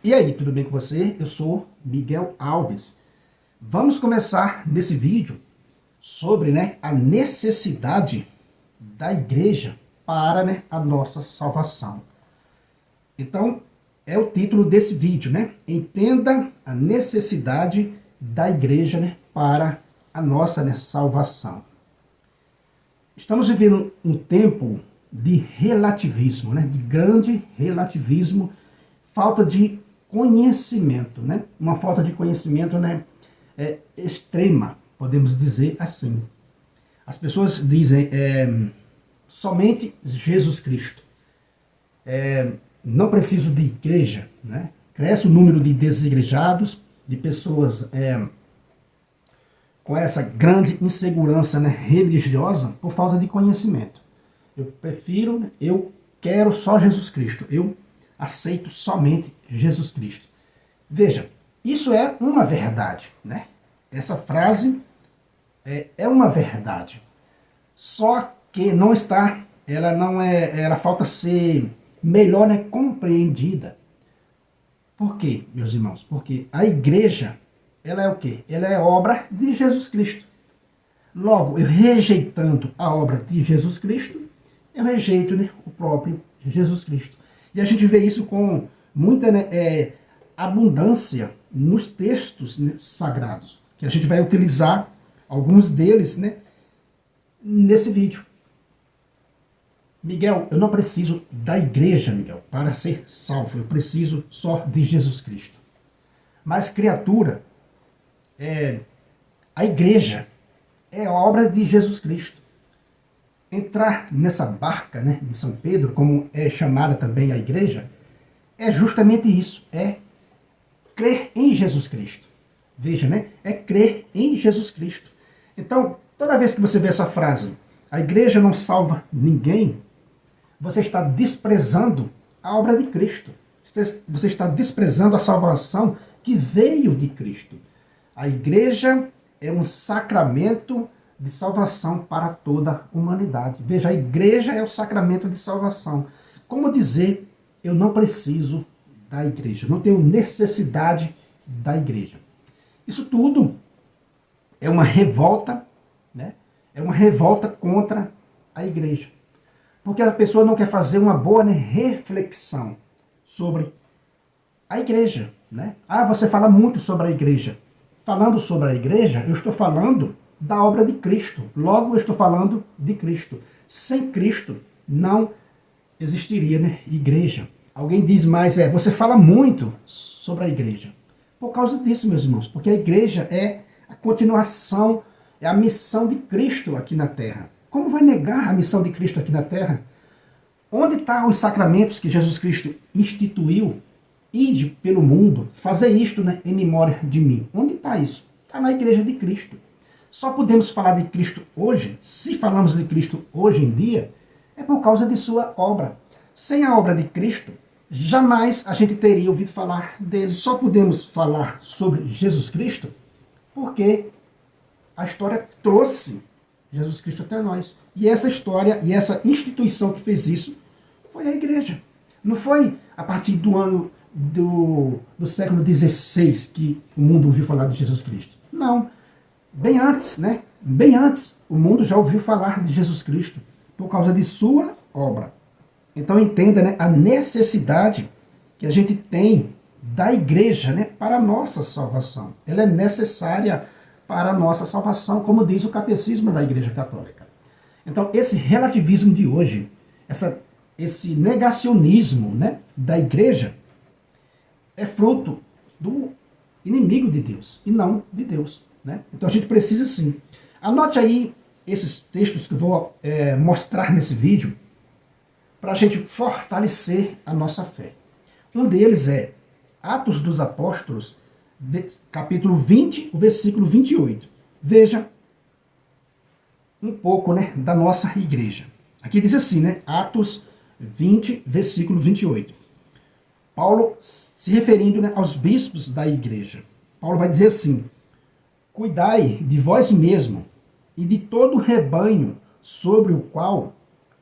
E aí, tudo bem com você? Eu sou Miguel Alves. Vamos começar nesse vídeo sobre a necessidade da igreja para a nossa salvação. Então, é o título desse vídeo, Entenda a necessidade da igreja para a nossa salvação. Estamos vivendo um tempo de relativismo, de grande relativismo, falta de conhecimento, uma falta de conhecimento extrema, podemos dizer assim. As pessoas dizem somente Jesus Cristo. Não preciso de igreja, Cresce o número de desigrejados, de pessoas com essa grande insegurança religiosa por falta de conhecimento. Eu quero só Jesus Cristo, eu aceito somente Jesus Cristo. Veja, isso é uma verdade, Essa frase é uma verdade. Só que não está, ela falta ser melhor compreendida. Por quê, meus irmãos? Porque a igreja, ela é o quê? Ela é obra de Jesus Cristo. Logo, eu rejeitando a obra de Jesus Cristo, eu rejeito o próprio Jesus Cristo. E a gente vê isso com muita abundância nos textos sagrados, que a gente vai utilizar alguns deles nesse vídeo. Miguel, eu não preciso da igreja, Miguel, para ser salvo. Eu preciso só de Jesus Cristo. Mas, criatura, a igreja é obra de Jesus Cristo. Entrar nessa barca de São Pedro, como é chamada também a igreja, é justamente isso, é crer em Jesus Cristo. Veja, é crer em Jesus Cristo. Então, toda vez que você vê essa frase, a igreja não salva ninguém, você está desprezando a obra de Cristo. Você está desprezando a salvação que veio de Cristo. A igreja é um sacramento de salvação para toda a humanidade. Veja, a igreja é o sacramento de salvação. Como dizer, eu não preciso da igreja, não tenho necessidade da igreja? Isso tudo é uma revolta, É uma revolta contra a igreja. Porque a pessoa não quer fazer uma boa reflexão sobre a igreja, Ah, você fala muito sobre a igreja. Falando sobre a igreja, eu estou falando da obra de Cristo. Logo, eu estou falando de Cristo. Sem Cristo, não existiria igreja. Alguém diz mais, você fala muito sobre a igreja. Por causa disso, meus irmãos, porque a igreja é a continuação, é a missão de Cristo aqui na Terra. Como vai negar a missão de Cristo aqui na Terra? Onde estão os sacramentos que Jesus Cristo instituiu? Ide pelo mundo, fazer isto em memória de mim. Onde está isso? Está na igreja de Cristo. Só podemos falar de Cristo hoje, se falamos de Cristo hoje em dia, é por causa de sua obra. Sem a obra de Cristo, jamais a gente teria ouvido falar dele. Só podemos falar sobre Jesus Cristo porque a história trouxe Jesus Cristo até nós. E essa história e essa instituição que fez isso foi a igreja. Não foi a partir do ano do século XVI que o mundo ouviu falar de Jesus Cristo. Não. Bem antes, Bem antes, o mundo já ouviu falar de Jesus Cristo por causa de sua obra. Então entenda a necessidade que a gente tem da igreja para a nossa salvação. Ela é necessária para a nossa salvação, como diz o catecismo da Igreja Católica. Então esse relativismo de hoje, esse negacionismo da igreja, é fruto do inimigo de Deus e não de Deus. Então a gente precisa sim. Anote aí esses textos que eu vou mostrar nesse vídeo para a gente fortalecer a nossa fé. Um deles é Atos dos Apóstolos, capítulo 20, o versículo 28. Veja um pouco da nossa igreja. Aqui diz assim, Atos 20, versículo 28. Paulo se referindo aos bispos da igreja. Paulo vai dizer assim: cuidai de vós mesmo e de todo o rebanho sobre o qual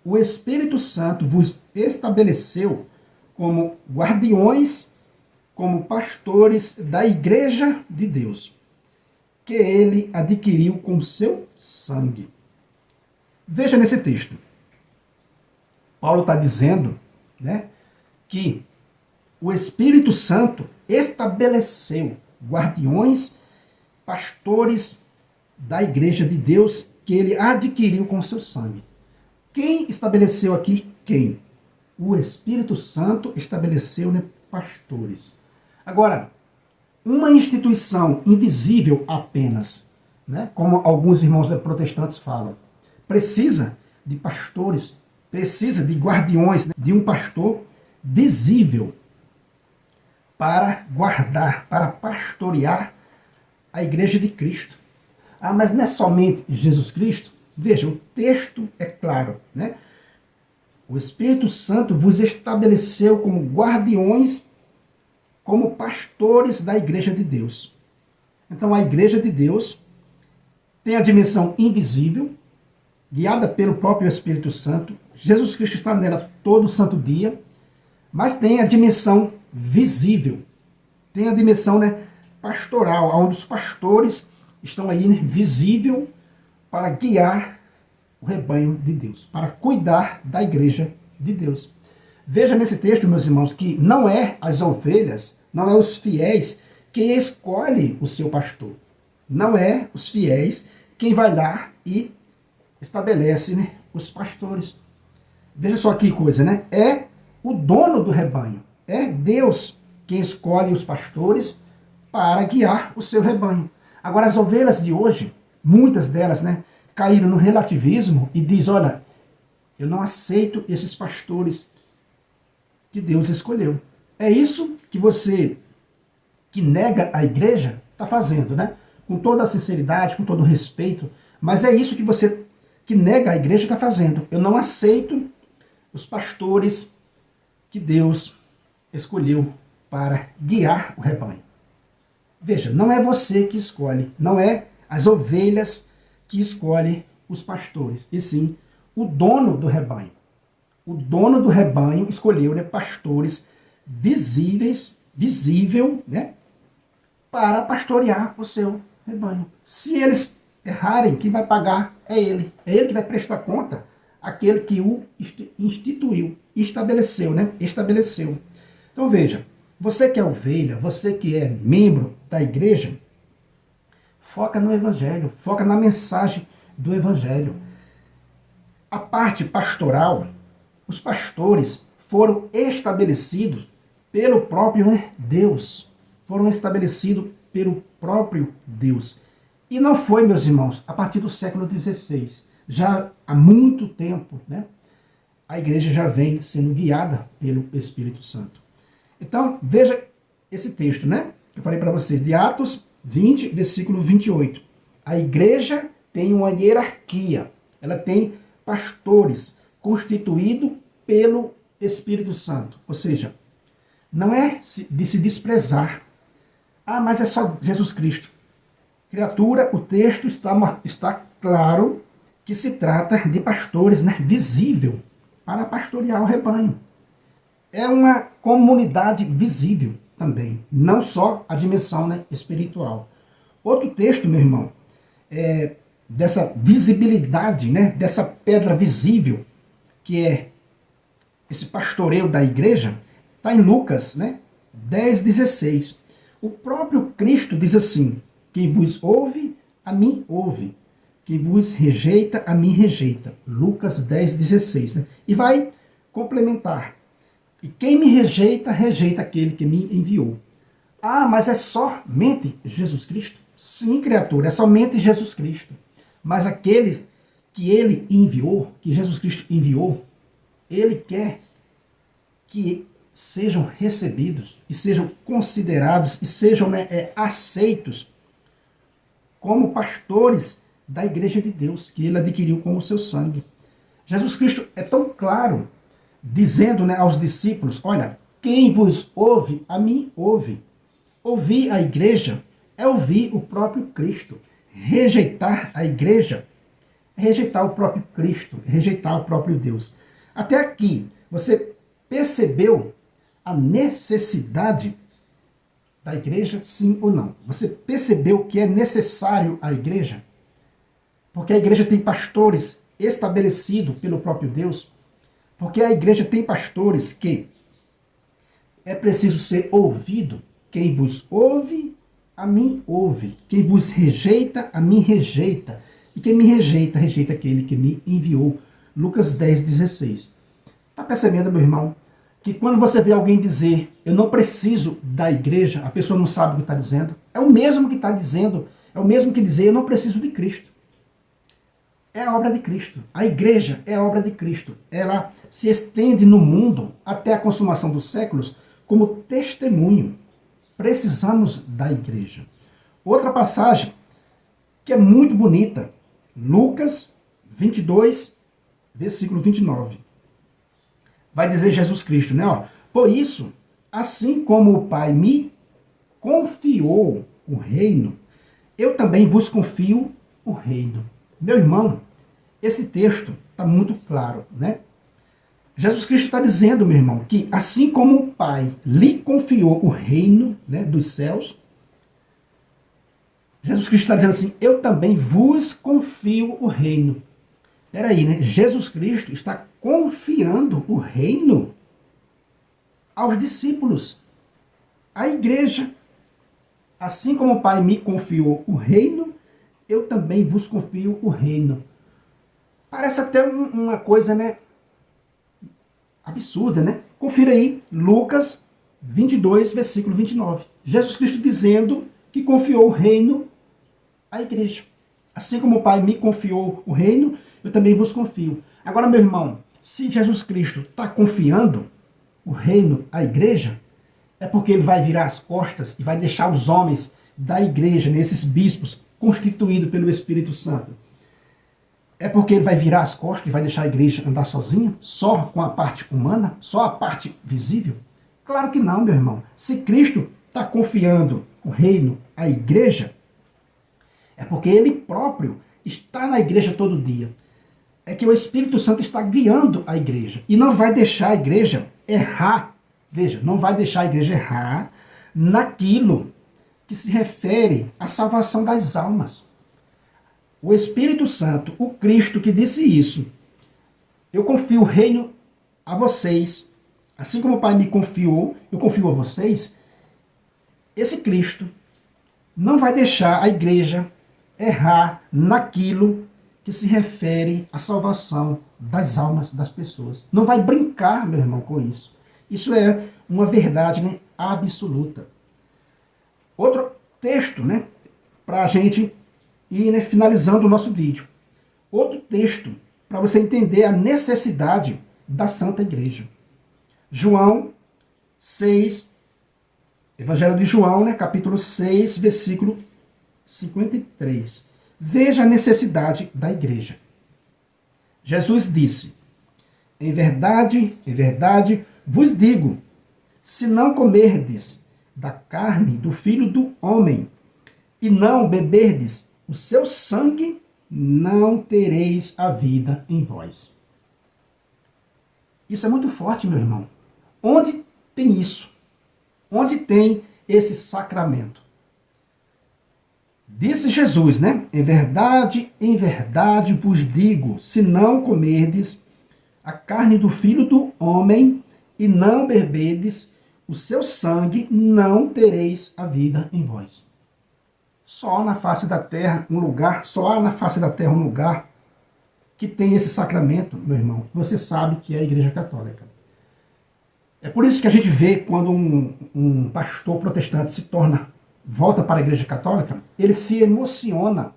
o Espírito Santo vos estabeleceu como guardiões como pastores da igreja de Deus, que ele adquiriu com seu sangue. Veja nesse texto. Paulo está dizendo, né, que o Espírito Santo estabeleceu guardiões, pastores da igreja de Deus, que ele adquiriu com seu sangue. Quem estabeleceu aqui? Quem? O Espírito Santo estabeleceu, né, pastores. Agora, uma instituição invisível apenas, né, como alguns irmãos protestantes falam, precisa de pastores, precisa de guardiões, né, de um pastor visível para guardar, para pastorear a igreja de Cristo. Ah, mas não é somente Jesus Cristo? Veja, o texto é claro, né? O Espírito Santo vos estabeleceu como guardiões, como pastores da igreja de Deus. Então, a igreja de Deus tem a dimensão invisível, guiada pelo próprio Espírito Santo. Jesus Cristo está nela todo santo dia, mas tem a dimensão visível, tem a dimensão, né, pastoral, onde os pastores estão aí, né, visível para guiar o rebanho de Deus, para cuidar da igreja de Deus. Veja nesse texto, meus irmãos, que não é as ovelhas, não é os fiéis que escolhe o seu pastor. Não é os fiéis quem vai lá e estabelece, né, os pastores. Veja só que coisa, né? É o dono do rebanho. É Deus quem escolhe os pastores para guiar o seu rebanho. Agora, as ovelhas de hoje, muitas delas, né, caíram no relativismo e diz, olha, eu não aceito esses pastores que Deus escolheu. É isso que você, que nega a igreja, está fazendo, né? Com toda a sinceridade, com todo o respeito, mas é isso que você, que nega a igreja, está fazendo. Eu não aceito os pastores que Deus escolheu para guiar o rebanho. Veja, não é você que escolhe, não é as ovelhas que escolhe os pastores, e sim o dono do rebanho. O dono do rebanho escolheu, né, pastores visível, né, para pastorear o seu rebanho. Se eles errarem, quem vai pagar é ele. É ele que vai prestar conta àquele que o instituiu, estabeleceu, né? Estabeleceu. Então veja, você que é ovelha, você que é membro da igreja, foca no evangelho, foca na mensagem do evangelho. A parte pastoral, os pastores foram estabelecidos pelo próprio Deus. Foram estabelecidos pelo próprio Deus. E não foi, meus irmãos, a partir do século XVI. Já há muito tempo, né, a igreja já vem sendo guiada pelo Espírito Santo. Então, veja esse texto, né? Eu falei para vocês, de Atos 20, versículo 28. A igreja tem uma hierarquia. Ela tem pastores constituídos pelo Espírito Santo. Ou seja, não é de se desprezar. Ah, mas é só Jesus Cristo. Criatura, o texto está claro que se trata de pastores, né, visível para pastorear o rebanho. É uma comunidade visível também, não só a dimensão, né, espiritual. Outro texto, meu irmão, dessa visibilidade, né, dessa pedra visível, que é esse pastoreio da igreja, está em Lucas, né, 10:16. O próprio Cristo diz assim: quem vos ouve, a mim ouve. Quem vos rejeita, a mim rejeita. Lucas 10:16. Né? E vai complementar. E quem me rejeita, rejeita aquele que me enviou. Ah, mas é somente Jesus Cristo? Sim, criatura, é somente Jesus Cristo. Mas aqueles que ele enviou, que Jesus Cristo enviou, ele quer que sejam recebidos e sejam considerados e sejam, né, aceitos como pastores da igreja de Deus, que ele adquiriu com o seu sangue. Jesus Cristo é tão claro, dizendo, né, aos discípulos, olha, quem vos ouve, a mim ouve. Ouvir a igreja é ouvir o próprio Cristo. Rejeitar a igreja é rejeitar o próprio Cristo, rejeitar o próprio Deus. Até aqui, você percebeu a necessidade da igreja, sim ou não? Você percebeu que é necessário a igreja? Porque a igreja tem pastores estabelecidos pelo próprio Deus. Porque a igreja tem pastores que é preciso ser ouvido. Quem vos ouve, a mim ouve. Quem vos rejeita, a mim rejeita. E quem me rejeita, rejeita aquele que me enviou. Lucas 10:16. Está percebendo, meu irmão, que quando você vê alguém dizer, eu não preciso da igreja, a pessoa não sabe o que está dizendo. É o mesmo que está dizendo, é o mesmo que dizer, eu não preciso de Cristo. É a obra de Cristo. A igreja é a obra de Cristo. Ela se estende no mundo até a consumação dos séculos como testemunho. Precisamos da igreja. Outra passagem que é muito bonita, Lucas 22, versículo 29. Vai dizer Jesus Cristo, né? Ó, por isso, assim como o Pai me confiou o reino, eu também vos confio o reino. Meu irmão, esse texto está muito claro, né? Jesus Cristo está dizendo, meu irmão, que assim como o Pai lhe confiou o reino, né, dos céus, Jesus Cristo está dizendo assim, eu também vos confio o reino. Peraí, né? Jesus Cristo está confiando o reino aos discípulos, à igreja. Assim como o Pai me confiou o reino, eu também vos confio o reino. Parece até uma coisa, né, absurda, né? Confira aí, Lucas 22, versículo 29. Jesus Cristo dizendo que confiou o reino à igreja. Assim como o Pai me confiou o reino, eu também vos confio. Agora, meu irmão, se Jesus Cristo está confiando o reino à igreja, é porque ele vai virar as costas e vai deixar os homens da igreja, esses bispos, constituídos pelo Espírito Santo. É porque ele vai virar as costas e vai deixar a igreja andar sozinha, só com a parte humana, só a parte visível? Claro que não, meu irmão. Se Cristo está confiando o reino à igreja, é porque ele próprio está na igreja todo dia. É que o Espírito Santo está guiando a igreja e não vai deixar a igreja errar. Veja, não vai deixar a igreja errar naquilo que se refere à salvação das almas. O Espírito Santo, o Cristo que disse isso, eu confio o reino a vocês, assim como o Pai me confiou, eu confio a vocês. Esse Cristo não vai deixar a igreja errar naquilo que se refere à salvação das almas das pessoas. Não vai brincar, meu irmão, com isso. Isso é uma verdade, né, absoluta. Outro texto, né, para a gente ir, né, finalizando o nosso vídeo. Outro texto para você entender a necessidade da Santa Igreja. João 6, Evangelho de João, né, capítulo 6, versículo 53. Veja a necessidade da igreja. Jesus disse, em verdade, vos digo, se não comerdes da carne do Filho do Homem e não beberdes o seu sangue, não tereis a vida em vós. Isso é muito forte, meu irmão. Onde tem isso? Onde tem esse sacramento? Disse Jesus, né? Em verdade vos digo, se não comerdes a carne do Filho do Homem e não beberdes o seu sangue, não tereis a vida em vós. Só na face da terra um lugar, só há na face da terra um lugar que tem esse sacramento, meu irmão. Você sabe que é a Igreja Católica. É por isso que a gente vê quando um pastor protestante volta para a Igreja Católica, ele se emociona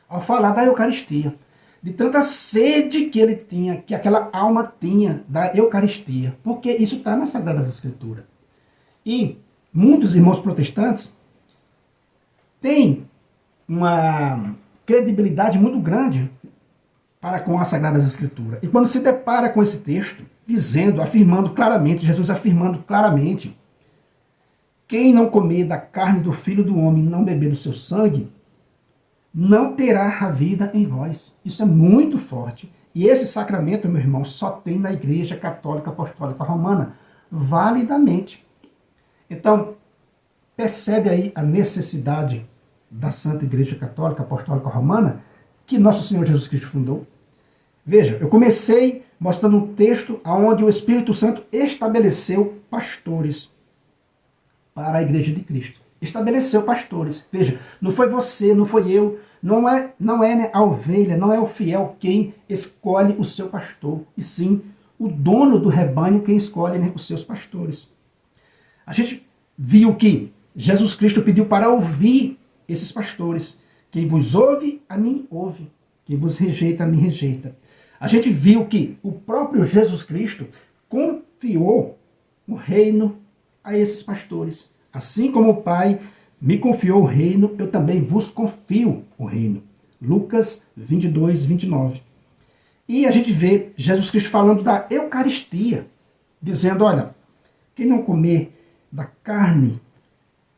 ao falar da Eucaristia, de tanta sede que ele tinha, que aquela alma tinha da Eucaristia, porque isso está nas Sagradas Escrituras. E muitos irmãos protestantes têm uma credibilidade muito grande para com as Sagradas Escrituras. E quando se depara com esse texto, afirmando claramente, Jesus afirmando claramente, quem não comer da carne do Filho do Homem e não beber do seu sangue, não terá a vida em vós. Isso é muito forte. E esse sacramento, meu irmão, só tem na Igreja Católica Apostólica Romana, validamente. Então, percebe aí a necessidade da Santa Igreja Católica Apostólica Romana que Nosso Senhor Jesus Cristo fundou? Veja, eu comecei mostrando um texto onde o Espírito Santo estabeleceu pastores para a Igreja de Cristo. Estabeleceu pastores. Veja, não foi você, não foi eu, não é né, a ovelha, não é o fiel quem escolhe o seu pastor, e sim o dono do rebanho quem escolhe, né, os seus pastores. A gente viu que Jesus Cristo pediu para ouvir esses pastores. Quem vos ouve, a mim ouve. Quem vos rejeita, a mim rejeita. A gente viu que o próprio Jesus Cristo confiou o reino a esses pastores. Assim como o Pai me confiou o reino, eu também vos confio o reino. Lucas 22, 29. E a gente vê Jesus Cristo falando da Eucaristia, dizendo, olha, quem não comer da carne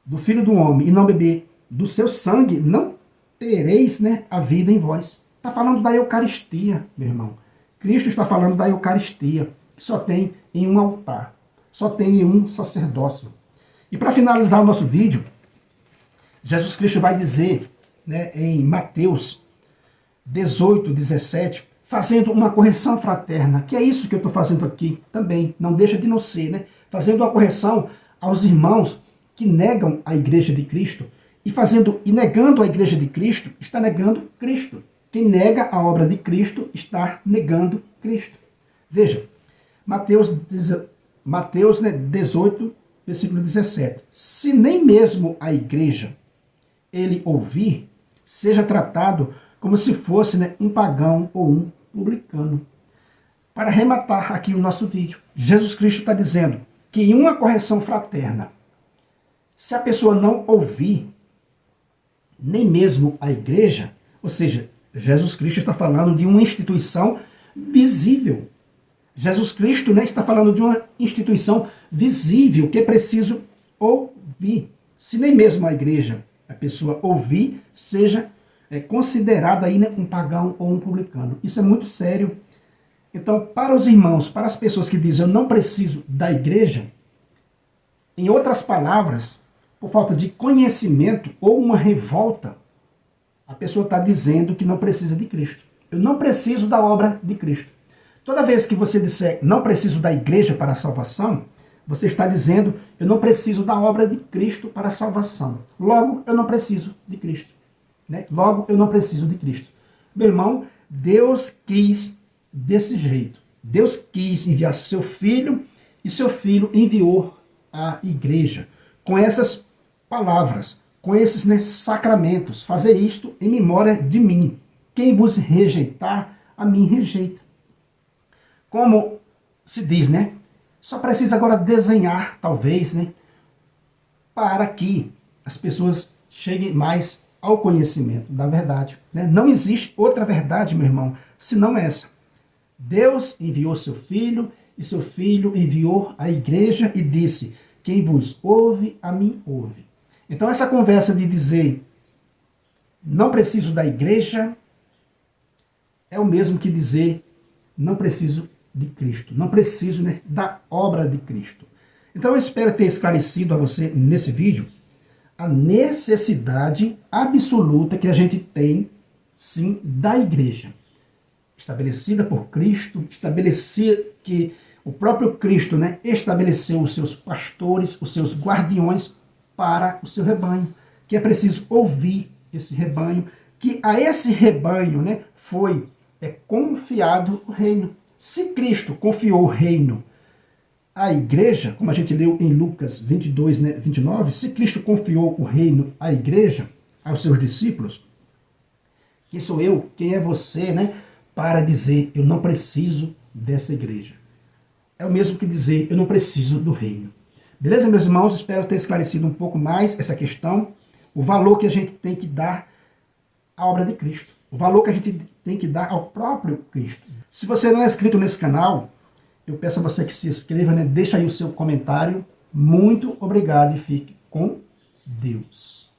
do Filho do Homem e não beber do seu sangue, não tereis, né, a vida em vós. Está falando da Eucaristia, meu irmão. Cristo está falando da Eucaristia, que só tem em um altar, só tem em um sacerdócio. E para finalizar o nosso vídeo, Jesus Cristo vai dizer, né, em Mateus 18, 17, fazendo uma correção fraterna, que é isso que eu estou fazendo aqui também, não deixa de não ser, né? Fazendo uma correção aos irmãos que negam a Igreja de Cristo, e negando a Igreja de Cristo, está negando Cristo. Quem nega a obra de Cristo está negando Cristo. Veja, Mateus 18, versículo 17. Se nem mesmo a igreja ele ouvir, seja tratado como se fosse, né, um pagão ou um publicano. Para arrematar aqui o nosso vídeo, Jesus Cristo está dizendo que em uma correção fraterna, se a pessoa não ouvir, nem mesmo a igreja, ou seja, Jesus Cristo está falando de uma instituição visível. Jesus Cristo, né, está falando de uma instituição visível que é preciso ouvir. Se nem mesmo a igreja, a pessoa ouvir, seja considerada aí, né, um pagão ou um publicano. Isso é muito sério. Então, para os irmãos, para as pessoas que dizem eu não preciso da igreja, em outras palavras, por falta de conhecimento ou uma revolta, a pessoa está dizendo que não precisa de Cristo. Eu não preciso da obra de Cristo. Toda vez que você disser não preciso da igreja para a salvação, você está dizendo eu não preciso da obra de Cristo para a salvação. Logo, eu não preciso de Cristo. Né? Logo, eu não preciso de Cristo. Meu irmão, Deus quis desse jeito. Deus quis enviar seu Filho e seu Filho enviou a igreja com essas palavras, com esses, né, sacramentos. Fazer isto em memória de mim. Quem vos rejeitar, a mim rejeita. Como se diz, né? Só precisa agora desenhar, talvez, né? Para que as pessoas cheguem mais ao conhecimento da verdade. Né? Não existe outra verdade, meu irmão, senão essa. Deus enviou seu Filho e seu Filho enviou a igreja e disse, quem vos ouve, a mim ouve. Então essa conversa de dizer não preciso da igreja é o mesmo que dizer não preciso de Cristo. Não preciso, né, da obra de Cristo. Então eu espero ter esclarecido a você nesse vídeo a necessidade absoluta que a gente tem, sim, da igreja. Estabelecida por Cristo, estabelecida que o próprio Cristo, né, estabeleceu os seus pastores, os seus guardiões para o seu rebanho. Que é preciso ouvir esse rebanho, que a esse rebanho, né, foi confiado o reino. Se Cristo confiou o reino à igreja, como a gente leu em Lucas 22, né, 29, se Cristo confiou o reino à igreja, aos seus discípulos, quem sou eu, quem é você, né, para dizer eu não preciso dessa igreja? É o mesmo que dizer eu não preciso do reino. Beleza, meus irmãos? Espero ter esclarecido um pouco mais essa questão, o valor que a gente tem que dar à obra de Cristo, o valor que a gente tem que dar ao próprio Cristo. Se você não é inscrito nesse canal, eu peço a você que se inscreva, né? Deixa aí o seu comentário. Muito obrigado e fique com Deus.